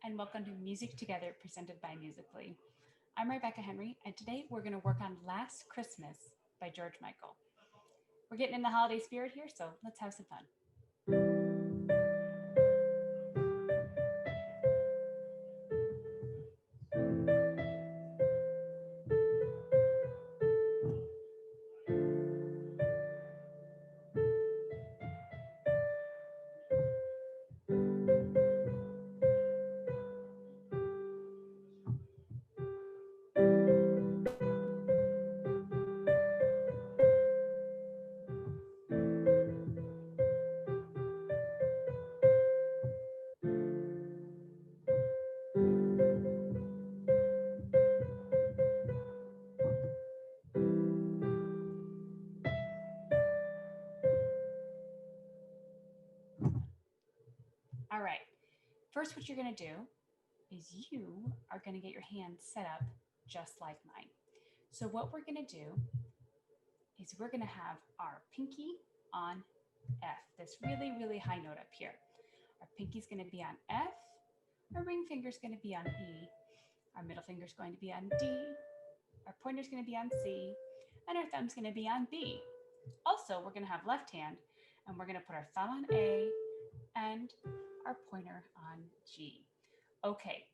and welcome to Music Together presented by Musicfully. I'm Rebecca Henry, and today we're going to work on Last Christmas by George Michael. We're getting in the holiday spirit here, so let's have some fun. All right, first, what you're going to do is you are going to get your hands set up just like mine. So, what we're going to do is we're going to have our pinky on F, this really, really high note up here. Our pinky's going to be on F, our ring finger's going to be on E, our middle finger's going to be on D, our pointer's going to be on C, and our thumb's going to be on B. Also, we're going to have left hand, and we're going to put our thumb on A and our pointer on G. Okay,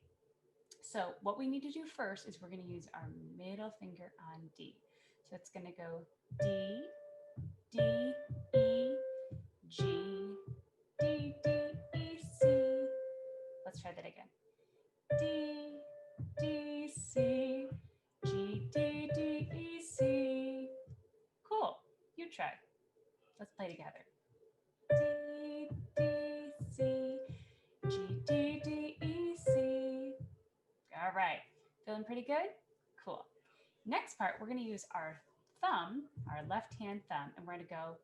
so what we need to do first is we're going to use our middle finger on D. So it's going to go D, D, E, G, D, D, E, C. Let's try that again. D, D, C, G, D, D, E, C. Cool, you try. Let's play together. D, D, C, G, D, D, E, C. All right, feeling pretty good? Cool. Next part, we're gonna use our thumb, our left hand thumb, and we're gonna go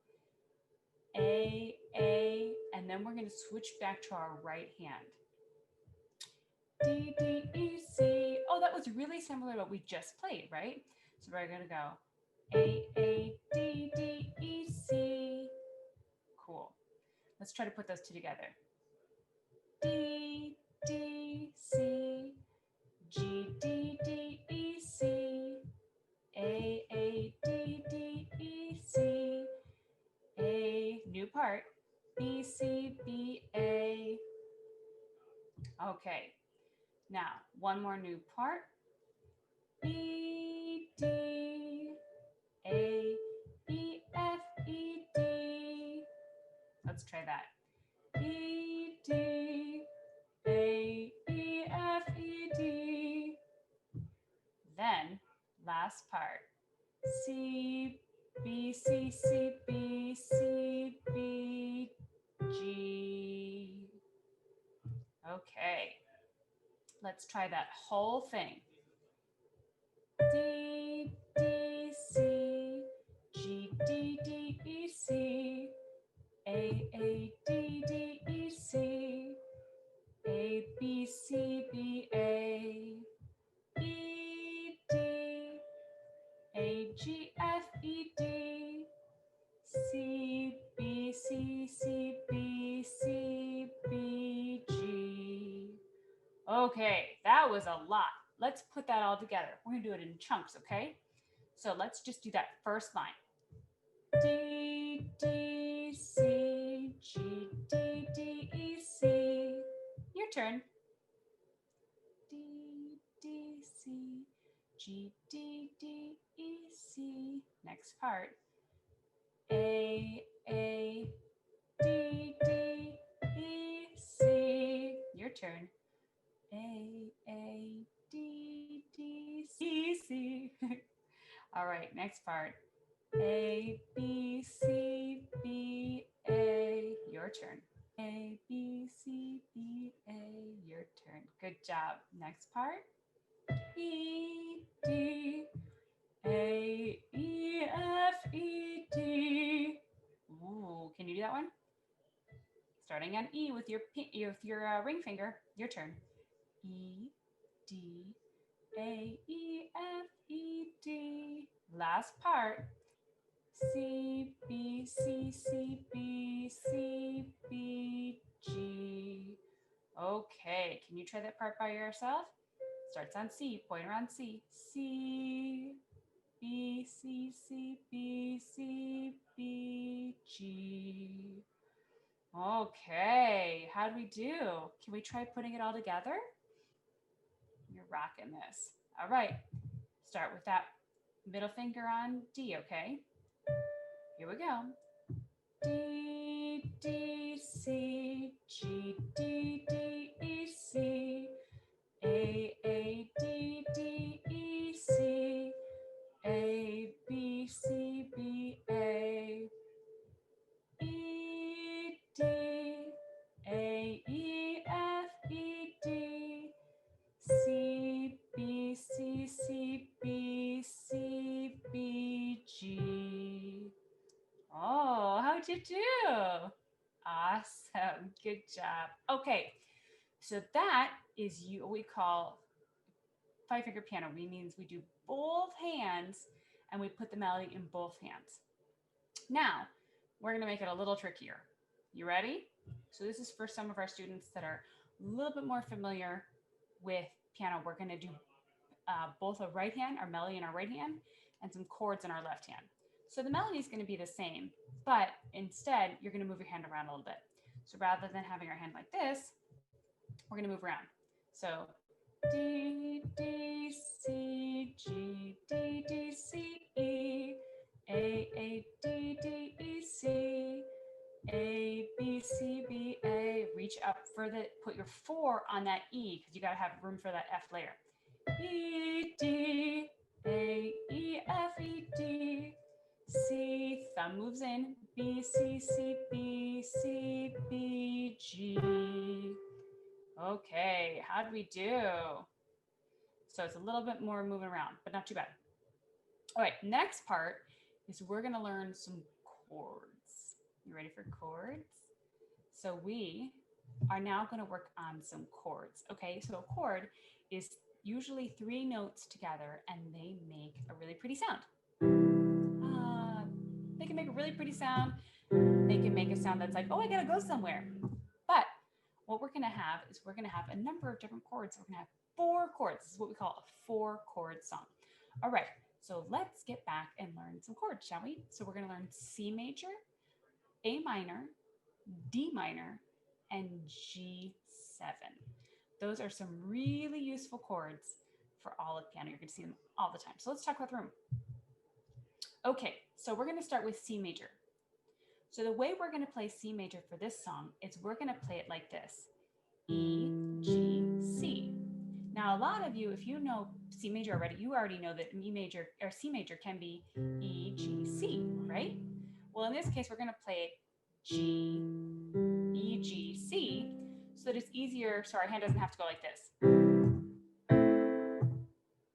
A, and then we're gonna switch back to our right hand. D, D, E, C. Oh, that was really similar to what we just played, right? So we're gonna go A, D, D, E, C. Cool. Let's try to put those two together. D, D, C, G, D, D, E, C, A, D, D, E, C, A, new part, B, C, B, A. Okay, now one more new part, B, D, A, E, F, E, D. Let's try that. E, D, A, E, F, E, D. Then, last part. C, B, C, C, B, C, B, G. Okay. Let's try that whole thing. D, D, C, G, D, D, E, C. A, D, D, E, C, A, B, C, B, A, E, D, A, G, F, E, D, C, B, C, C, B, C, B, G. Okay, that was a lot. Let's put that all together. We're gonna do it in chunks, okay? So let's just do that first line. D, D, C, G, D, D, E, C. Your turn. D, D, C, G, D, D, E, C. Next part. A, D, D, E, C. Your turn. A, D, D, C, C. All right, next part. A, B, C, B, A. Your turn. A, B, C, B, A. Your turn. Good job. Next part. E, D, A, E, F, E, D. Ooh, can you do that one? Starting on E with your ring finger. Your turn. E, D, A, E, F, E, D. Last part. C, B, C, C, B, C, B, G. Okay, Can you try that part by yourself? Starts on C, pointer on C. C, B, C, C, B, C, B, G. Okay, how do we do? Can we try putting it all together? You're rocking this. All right, start with that middle finger on D, okay? Here we go. D, D, C, G, D, D, E, C, A, D, D, E, C, A, B, C, B, A, E, D, A, E, F, E, D, C, B, C, C, B, C, B, G. Oh, how'd you do? Awesome. Good job. Okay, so that is what we call five-finger piano. It means we do both hands and we put the melody in both hands. Now, we're going to make it a little trickier. You ready? So this is for some of our students that are a little bit more familiar with piano. We're going to do both a right hand, our melody in our right hand, and some chords in our left hand. So the melody is going to be the same, but instead you're going to move your hand around a little bit. So rather than having our hand like this, we're going to move around. So D, D, C, G, D, D, C, E, A, D, D, E, C, A, B, C, B, A. Reach up for the, put your 4 on that E because you got to have room for that F layer. E, D, A, E, F, E, D, C, thumb moves in, B, C, C, B, C, B, G. Okay, how do we do? So it's a little bit more moving around, but not too bad. All right, next part is we're gonna learn some chords. You ready for chords? So we are now gonna work on some chords. Okay, so a chord is usually 3 notes together and they make a really pretty sound. They can make a really pretty sound. They can make a sound that's like, oh, I gotta go somewhere. But what we're gonna have is we're gonna have a number of different chords. We're gonna have 4 chords. This is what we call a 4-chord song. All right, so let's get back and learn some chords, shall we? So we're gonna learn C major, A minor, D minor, and G7. Those are some really useful chords for all of piano. You're gonna see them all the time. So let's talk about the room. Okay, so we're gonna start with C major. So the way we're gonna play C major for this song is we're gonna play it like this. E, G, C. Now, a lot of you, if you know C major already, you already know that E major or C major can be E, G, C, right? Well, in this case, we're gonna play it G, E, G, C, so that it's easier, so our hand doesn't have to go like this.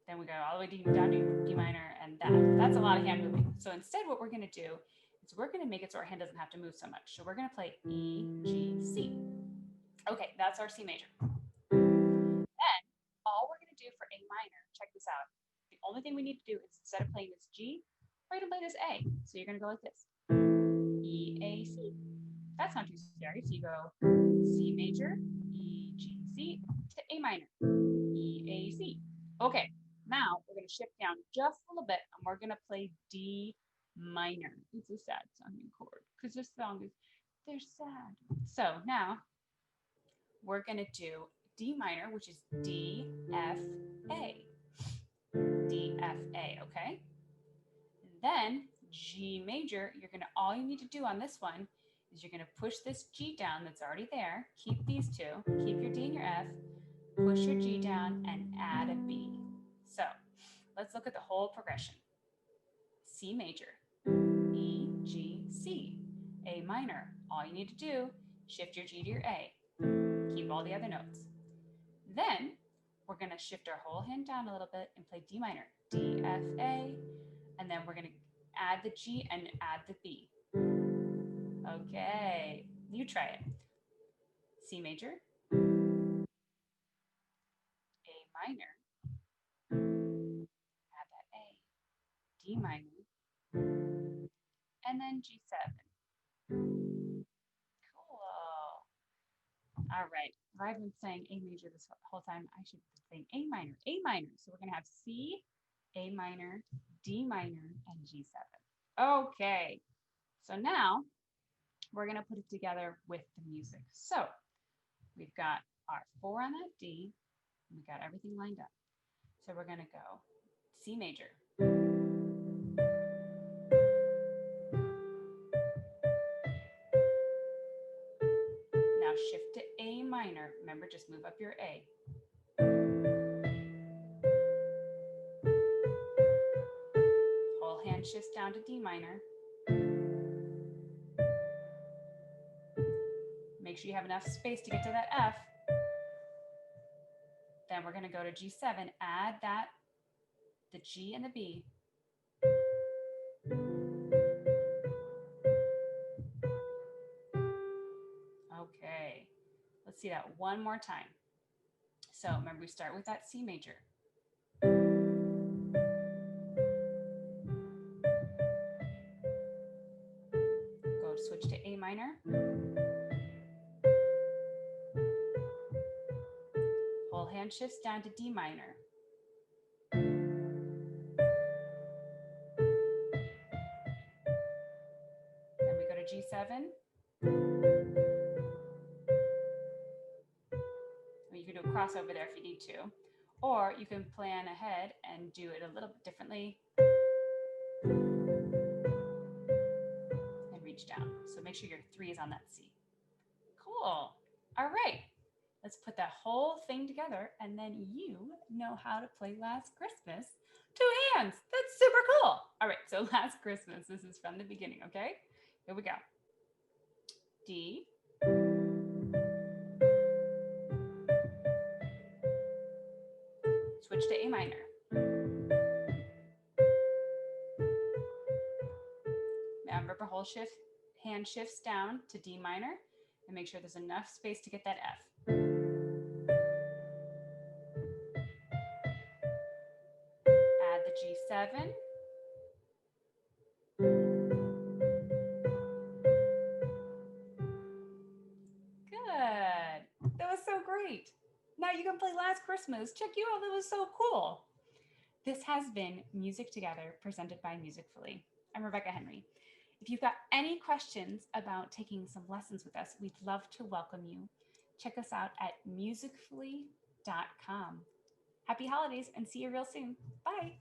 Then we go all the way down to D minor, and that's a lot of hand moving. So instead, what we're gonna do is we're gonna make it so our hand doesn't have to move so much. So we're gonna play E, G, C. Okay, that's our C major. Then all we're gonna do for A minor, check this out. The only thing we need to do is instead of playing this G, we're gonna play this A. So you're gonna go like this. E, A, C. That's not too scary. So you go C major, E, G, C to A minor, E, A, C. Okay, now we're gonna shift down just a little bit and we're gonna play D minor. It's a sad sounding chord because this song is, they're sad. So now we're gonna do D minor, which is D, F, A. D, F, A, okay? And then G major, all you need to do on this one is you're gonna push this G down that's already there, keep these 2, keep your D and your F, push your G down and add a B. So let's look at the whole progression. C major, E, G, C, A minor. All you need to do, shift your G to your A, keep all the other notes. Then we're gonna shift our whole hand down a little bit and play D minor, D, F, A, and then we're gonna add the G and add the B. Okay, you try it. C major, A minor, add that A, D minor, and then G7. Cool. All right. I've been saying A major this whole time. I should be saying A minor, A minor. So we're going to have C, A minor, D minor, and G7. Okay. So now we're going to put it together with the music. So we've got our 4 on that D. And we got everything lined up. So we're going to go C major. Now shift to A minor. Remember, just move up your A. Whole hand shifts down to D minor. Make sure you have enough space to get to that F. Then we're going to go to G7. Add that, the G and the B. Okay. Let's see that one more time. So remember, we start with that C major. Go switch to A minor. Whole hand shifts down to D minor. Then we go to G7. You can do a crossover there if you need to. Or you can plan ahead and do it a little bit differently. And reach down. So make sure your 3 is on that C. Cool. All right. Let's put that whole thing together, and then you know how to play Last Christmas. 2 hands. That's super cool. All right, so Last Christmas. This is from the beginning, okay? Here we go. D. Switch to A minor. Now remember, whole shift, hand shifts down to D minor, and make sure there's enough space to get that F. Add the G7. Good. That was so great. Now you can play Last Christmas. Check you out. That was so cool. This has been Music Together, presented by Musicfully. I'm Rebecca Henry. If you've got any questions about taking some lessons with us, we'd love to welcome you. Check us out at musicfully.com. Happy holidays and see you real soon. Bye.